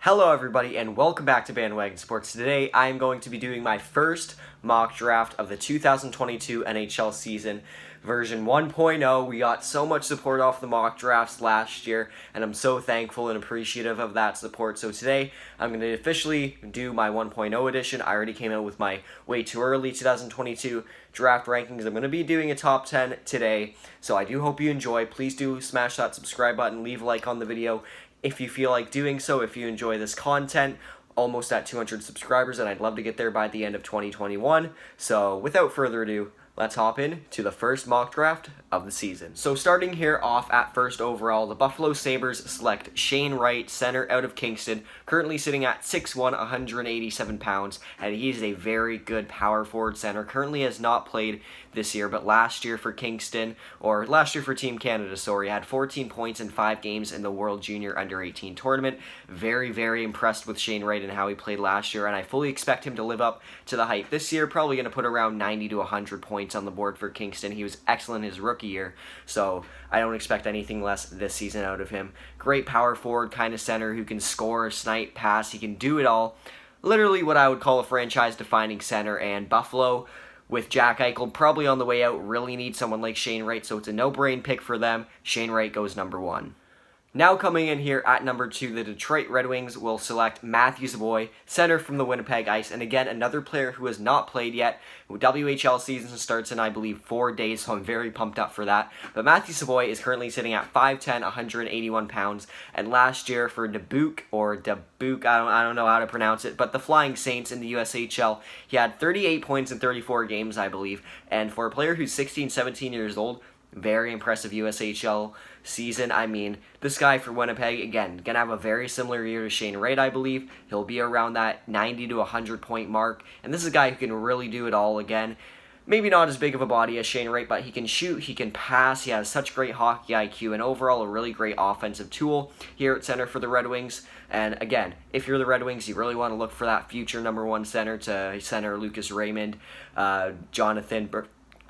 Hello everybody and welcome back to Bandwagon Sports. Today I am going to be doing my first mock draft of the 2022 NHL season, version 1.0. We got so much support off the mock drafts last year and I'm so thankful and appreciative of that support. So today I'm going to officially do my 1.0 edition. I already came out with my way too early 2022 draft rankings. I'm going to be doing a top 10 today, so I do hope you enjoy. Please do smash that subscribe button, leave a like on the video if you feel like doing so, if you enjoy this content. Almost at 200 subscribers, and I'd love to get there by the end of 2021. So without further ado, let's hop in to the first mock draft of the season. So starting here off at first overall, the Buffalo Sabres select Shane Wright, center out of Kingston, currently sitting at 6'1", 187 pounds, and he's a very good power forward center. Currently has not played this year, but last year for Kingston, or last year for Team Canada, sorry, had 14 points in 5 games in the World Junior Under-18 tournament. Very, very impressed with Shane Wright and how he played last year, and I fully expect him to live up to the hype this year. Probably going to put around 90 to 100 points on the board for Kingston. He was excellent his rookie year, so I don't expect anything less this season out of him. Great power forward kind of center who can score, snipe, pass. He can do it all. Literally what I would call a franchise-defining center, and Buffalo, with Jack Eichel probably on the way out, really need someone like Shane Wright, so it's a no-brain pick for them. Shane Wright goes number 1. Now coming in here at number 2, the Detroit Red Wings will select Matthew Savoie, center from the Winnipeg Ice, and again, another player who has not played yet. WHL season starts in, I believe, 4 days, so I'm very pumped up for that. But Matthew Savoie is currently sitting at 5'10", 181 pounds, and last year for Dubuque, I don't know how to pronounce it, but the Flying Saints in the USHL, he had 38 points in 34 games, I believe, and for a player who's 16, 17 years old, very impressive USHL season. I mean, this guy for Winnipeg, again, going to have a very similar year to Shane Wright, I believe. He'll be around that 90 to 100 point mark, and this is a guy who can really do it all again. Maybe not as big of a body as Shane Wright, but he can shoot, he can pass, he has such great hockey IQ, and overall a really great offensive tool here at center for the Red Wings. And again, if you're the Red Wings, you really want to look for that future number 1 center to center Lucas Raymond, Jonathan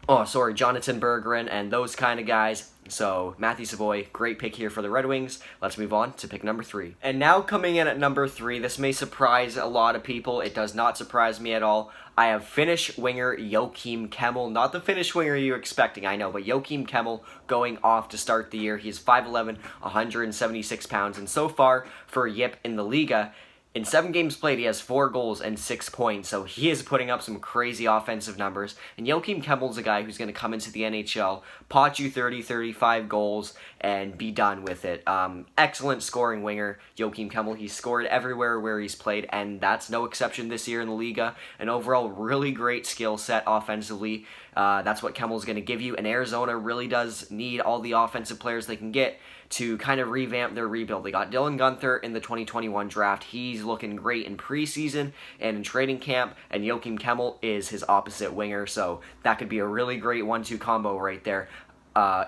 Berggren, and those kind of guys. So Matthew Savoie, great pick here for the Red Wings. Let's move on to pick number 3. And now coming in at number 3, this may surprise a lot of people. It does not surprise me at all. I have Finnish winger Joakim Kemell. Not the Finnish winger you're expecting, I know, but Joakim Kemell going off to start the year. He's 5'11", 176 pounds, and so far for Yip in the Ligga, in 7 games played, he has 4 goals and 6 points, so he is putting up some crazy offensive numbers. And Joakim Kemell's a guy who's going to come into the NHL, pot you 30, 35 goals, and be done with it. Excellent scoring winger, Joakim Kemell. He's scored everywhere where he's played, and that's no exception this year in the Liga. An overall really great skill set offensively. That's what Kemell's going to give you, and Arizona really does need all the offensive players they can get to kind of revamp their rebuild. They got Dylan Guenther in the 2021 draft. He's looking great in preseason and in training camp, and Joakim Kemell is his opposite winger, so that could be a really great 1-2 combo right there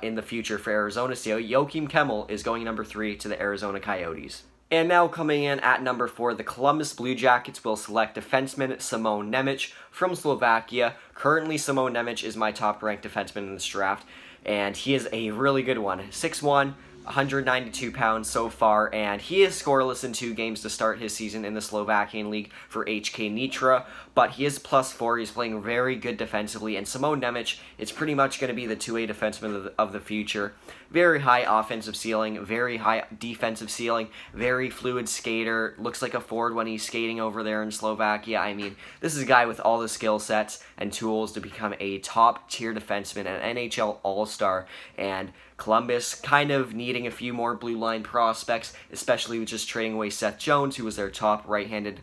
in the future for Arizona. So Joakim Kemell is going number 3 to the Arizona Coyotes. And now coming in at number 4, the Columbus Blue Jackets will select defenseman Simon Nemec from Slovakia. Currently, Simon Nemec is my top-ranked defenseman in this draft, and he is a really good one. 6'1", 192 pounds so far, and he is scoreless in 2 games to start his season in the Slovakian League for HK Nitra, but he is +4. He's playing very good defensively, and Simon Nemec is pretty much going to be the 2A defenseman of the future. Very high offensive ceiling, very high defensive ceiling, very fluid skater, looks like a forward when he's skating over there in Slovakia. I mean, this is a guy with all the skill sets and tools to become a top-tier defenseman, an NHL All-Star, and Columbus kind of needing a few more blue line prospects, especially with just trading away Seth Jones, who was their top right-handed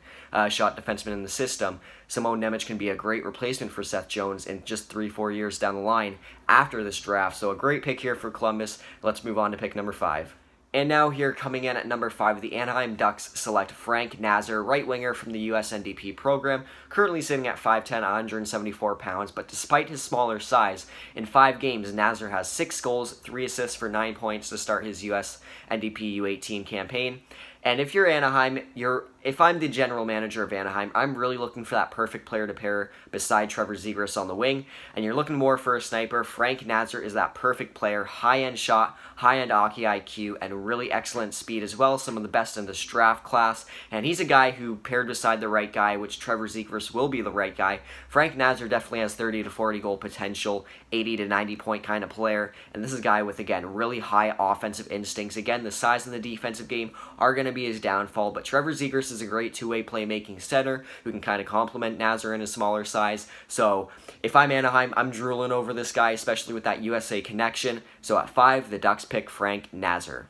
shot defenseman in the system. Simon Nemec can be a great replacement for Seth Jones in just 3-4 years down the line after this draft. So a great pick here for Columbus. Let's move on to pick number 5. And now here coming in at number 5, the Anaheim Ducks select Frank Nazar, right winger from the USNDP program, currently sitting at 5'10", 174 pounds, but despite his smaller size, in 5 games, Nazar has 6 goals, 3 assists for 9 points to start his USNDP U18 campaign. And if you're Anaheim, you're if I'm the general manager of Anaheim, I'm really looking for that perfect player to pair beside Trevor Zegras on the wing, and you're looking more for a sniper. Frank Nazar is that perfect player, high-end shot, high-end hockey IQ, and really excellent speed as well, some of the best in this draft class, and he's a guy who, paired beside the right guy, which Trevor Zegras will be the right guy, Frank Nazar definitely has 30 to 40 goal potential, 80 to 90 point kind of player, and this is a guy with, again, really high offensive instincts. Again, the size and the defensive game are going to be his downfall, but Trevor Zegras is a great two-way playmaking center who can kind of complement Nazar in his smaller size. So if I'm Anaheim, I'm drooling over this guy, especially with that USA connection. So at 5, the Ducks pick Frank Nazar.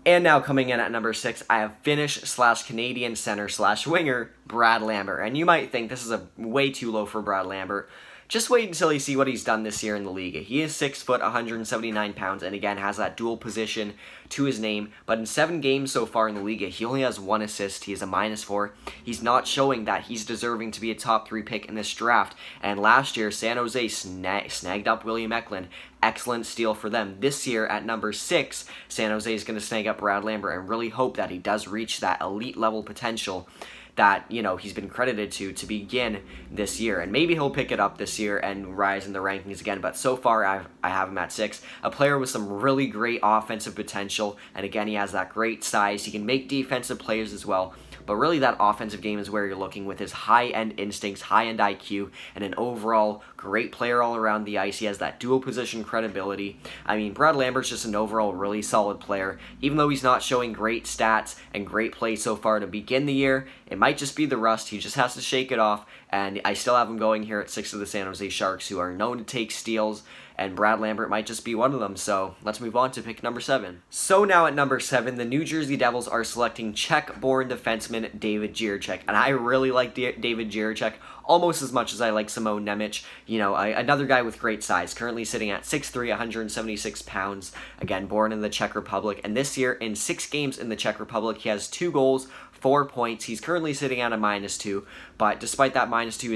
And now coming in at number 6, I have Finnish/Canadian center/winger Brad Lambert. And you might think this is a way too low for Brad Lambert. Just wait until you see what he's done this year in the Liga. He is 6 foot, 179 pounds, and again has that dual position to his name. But in 7 games so far in the Liga, he only has 1 assist. He is a -4. He's not showing that he's deserving to be a top 3 pick in this draft. And last year, San Jose snagged up William Eklund. Excellent steal for them. This year at number 6, San Jose is going to snag up Brad Lambert and really hope that he does reach that elite level potential that, you know, he's been credited to begin this year. And maybe he'll pick it up this year and rise in the rankings again. But so far, I have him at 6. A player with some really great offensive potential. And again, he has that great size. He can make defensive plays as well. But really that offensive game is where you're looking with his high-end instincts, high-end IQ, and an overall great player all around the ice. He has that dual position credibility. I mean, Brad Lambert's just an overall really solid player. Even though he's not showing great stats and great play so far to begin the year, it might just be the rust. He just has to shake it off. And I still have him going here at 6 of the San Jose Sharks, who are known to take steals, and Brad Lambert might just be one of them. So let's move on to pick number 7. So now at number 7, the New Jersey Devils are selecting Czech-born defenseman David Jiricek. And I really like David Jiricek almost as much as I like Simone Nemec. You know, another guy with great size, currently sitting at 6'3", 176 pounds, again, born in the Czech Republic. And this year, in 6 games in the Czech Republic, he has 2 goals, 4 points. He's currently sitting at a -2, but despite that -2,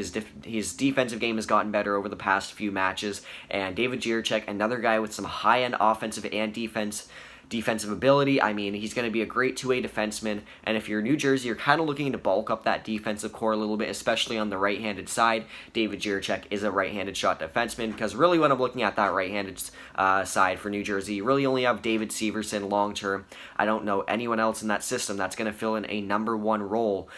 his defensive game has gotten better over the past few matches. And David Jiricek, another guy with some high-end offensive and defensive ability. I mean, he's going to be a great two-way defenseman, and if you're New Jersey, you're kind of looking to bulk up that defensive core a little bit, especially on the right-handed side. David Jiricek is a right-handed shot defenseman, because really when I'm looking at that right-handed side for New Jersey, you really only have David Severson long-term. I don't know anyone else in that system that's going to fill in a number 1 role.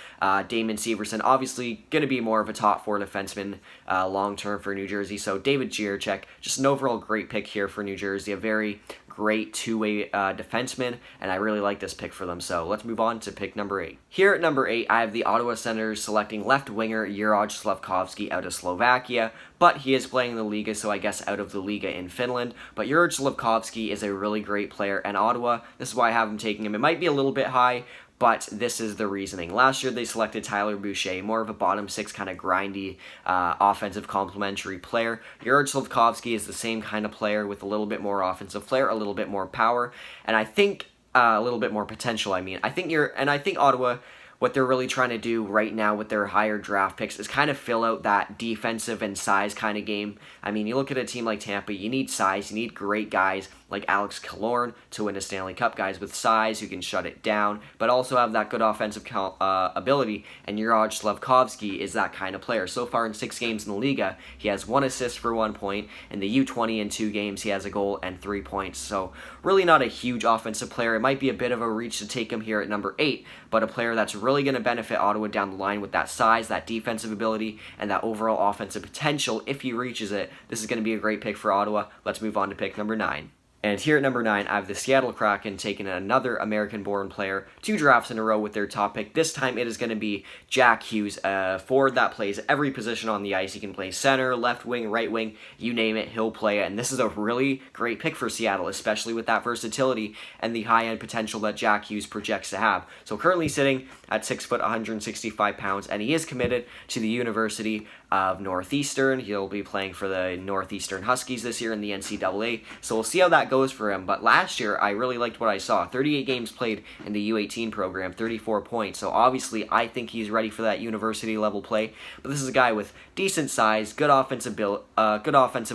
Damon Severson, obviously going to be more of a top 4 defenseman long-term for New Jersey, so David Jiricek, just an overall great pick here for New Jersey, a very great two-way defenseman, and I really like this pick for them. So let's move on to pick number 8. Here at number 8, I have the Ottawa Senators selecting left winger Juraj Slafkovsky out of Slovakia, but he is playing in the Liga, so I guess out of the Liga in Finland. But Juraj Slafkovsky is a really great player, and Ottawa, this is why I have him taking him. It might be a little bit high, but this is the reasoning. Last year, they selected Tyler Boucher, more of a bottom 6 kind of grindy offensive complementary player. Juraj Slafkovsky is the same kind of player with a little bit more offensive flair, a little bit more power, and I think a little bit more potential. I think Ottawa, what they're really trying to do right now with their higher draft picks is kind of fill out that defensive and size kind of game. I mean, you look at a team like Tampa, you need size, you need great guys like Alex Killorn to win a Stanley Cup, guys with size who can shut it down, but also have that good offensive ability, and Juraj Slafkovsky is that kind of player. So far in 6 games in the Liga, he has 1 assist for 1 point. In the U20 in 2 games, he has a goal and 3 points. So really not a huge offensive player. It might be a bit of a reach to take him here at number 8, but a player that's really going to benefit Ottawa down the line with that size, that defensive ability, and that overall offensive potential. If he reaches it, this is going to be a great pick for Ottawa. Let's move on to pick number 9. And here at number 9, I have the Seattle Kraken taking another American-born player, 2 drafts in a row with their top pick. This time it is going to be Jack Hughes, a forward that plays every position on the ice. He can play center, left wing, right wing, you name it, he'll play it. And this is a really great pick for Seattle, especially with that versatility and the high-end potential that Jack Hughes projects to have. So currently sitting at 6 foot, 165 pounds, and he is committed to the University of Northeastern. He'll be playing for the Northeastern Huskies this year in the NCAA, so we'll see how that goes for him. But last year, I really liked what I saw. 38 games played in the U18 program, 34 points, so obviously I think he's ready for that university level play. But this is a guy with decent size, good offensive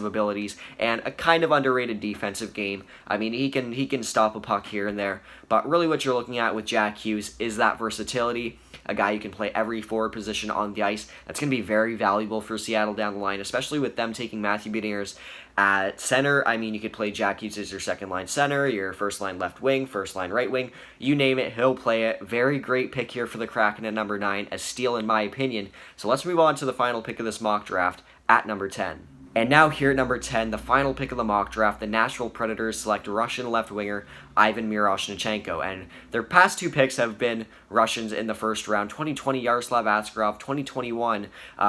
abilities, and a kind of underrated defensive game. I mean, he can stop a puck here and there, but really what you're looking at with Jack Hughes is that versatility, a guy you can play every forward position on the ice. That's going to be very valuable for Seattle down the line, especially with them taking Matthew Beniers at center. I mean, you could play Jack Hughes as your second line center, your first line left wing, first line right wing, you name it, he'll play it. Very great pick here for the Kraken at number 9, a steal in my opinion. So let's move on to the final pick of this mock draft at number 10. And now here at number 10, the final pick of the mock draft, the Nashville Predators select Russian left winger Ivan Miroshnichenko. And their past 2 picks have been Russians in the first round. 2020, Yaroslav Askarov. 2021,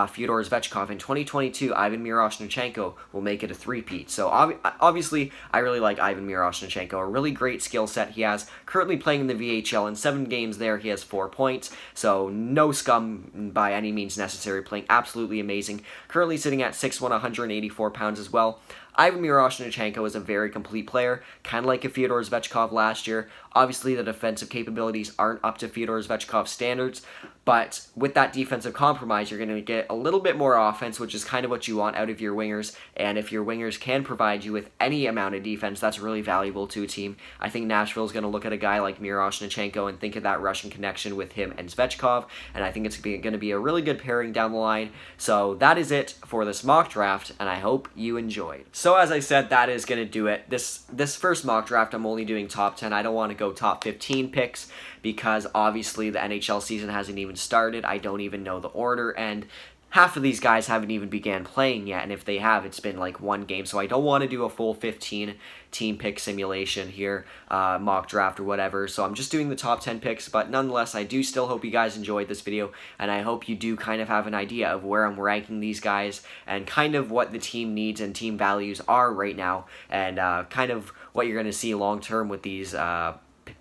Fyodor Zvechkov. In 2022, Ivan Miroshnichenko will make it a three-peat. So obviously, I really like Ivan Miroshnichenko. A really great skill set he has. Currently playing in the VHL. In 7 games there, he has 4 points. So no scum by any means necessary. Playing absolutely amazing. Currently sitting at 6'1", 184 pounds as well. Ivan Miroshnichenko is a very complete player, kind of like a Fyodor Zvechkov last year. Obviously, the defensive capabilities aren't up to Fyodor Zvechkov's standards, but with that defensive compromise, you're going to get a little bit more offense, which is kind of what you want out of your wingers. And if your wingers can provide you with any amount of defense, that's really valuable to a team. I think Nashville's going to look at a guy like Miroshnichenko and think of that Russian connection with him and Zvechkov, and I think it's going to be a really good pairing down the line. So that is it for this mock draft, and I hope you enjoyed. So as I said, that is going to do it. This first mock draft, I'm only doing top 10. I don't want to go top 15 picks because obviously the NHL season hasn't even started. I don't even know the order, and half of these guys haven't even began playing yet, and if they have, it's been like 1 game, so I don't want to do a full 15-team pick simulation here, mock draft or whatever, so I'm just doing the top 10 picks, but nonetheless, I do still hope you guys enjoyed this video, and I hope you do kind of have an idea of where I'm ranking these guys, and kind of what the team needs and team values are right now, and kind of what you're going to see long-term with these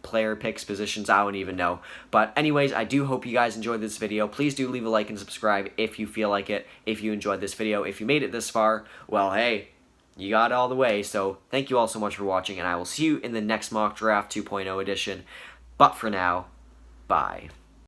player picks, positions, I don't even know. But anyways, I do hope you guys enjoyed this video. Please do leave a like and subscribe if you feel like it, if you enjoyed this video. If you made it this far, well, hey, you got it all the way. So thank you all so much for watching, and I will see you in the next Mock Draft 2.0 edition. But for now, bye.